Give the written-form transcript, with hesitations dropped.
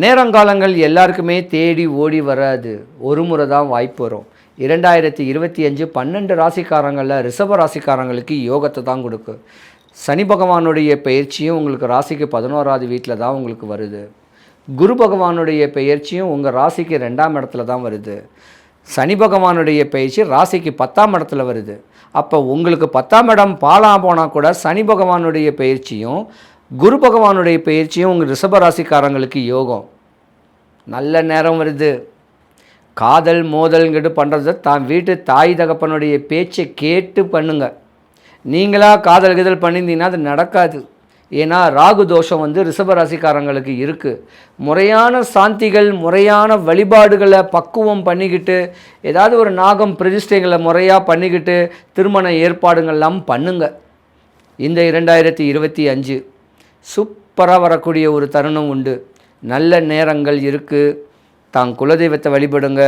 நேரங்காலங்கள் எல்லாருக்குமே தேடி ஓடி வராது. ஒரு முறை தான் வாய்ப்பு வரும். 2025 12 ராசிக்காரங்களில் ரிஷப ராசிக்காரங்களுக்கு யோகத்தை தான் கொடுக்கும். சனி பகவானுடைய பெயர்ச்சியும் உங்களுக்கு ராசிக்கு 11வது வீட்டில் தான் உங்களுக்கு வருது. குரு பகவானுடைய பெயர்ச்சியும் உங்கள் ராசிக்கு 2ஆம் இடத்துல தான் வருது. சனி பகவானுடைய பெயர்ச்சி ராசிக்கு 10ஆம் இடத்துல வருது. அப்போ உங்களுக்கு 10ஆம் இடம் பாழாக போனால் கூட சனி பகவானுடைய பெயர்ச்சியும் குரு பகவானுடைய பெயர்ச்சியும் உங்கள் ரிஷபராசிக்காரங்களுக்கு யோகம். நல்ல நேரம் வருது. காதல் மோதல்ங்கிட்டு பண்ணுறது தான் வீட்டு தாய் தகப்பனுடைய பேச்சை கேட்டு பண்ணுங்க. நீங்களாக காதல் கிதல் பண்ணியிருந்தீங்கன்னா அது நடக்காது. ஏன்னா ராகு தோஷம் ரிஷபராசிக்காரங்களுக்கு இருக்குது. முறையான சாந்திகள் முறையான வழிபாடுகளை பக்குவம் பண்ணிக்கிட்டு ஏதாவது ஒரு நாகம் பிரதிஷ்டைகளை முறையாக பண்ணிக்கிட்டு திருமண ஏற்பாடுகள்லாம் பண்ணுங்க. இந்த 2025 சூப்பராக வரக்கூடிய ஒரு தருணம் உண்டு. நல்ல நேரங்கள் இருக்குது. தான் குலதெய்வத்தை வழிபடுங்க.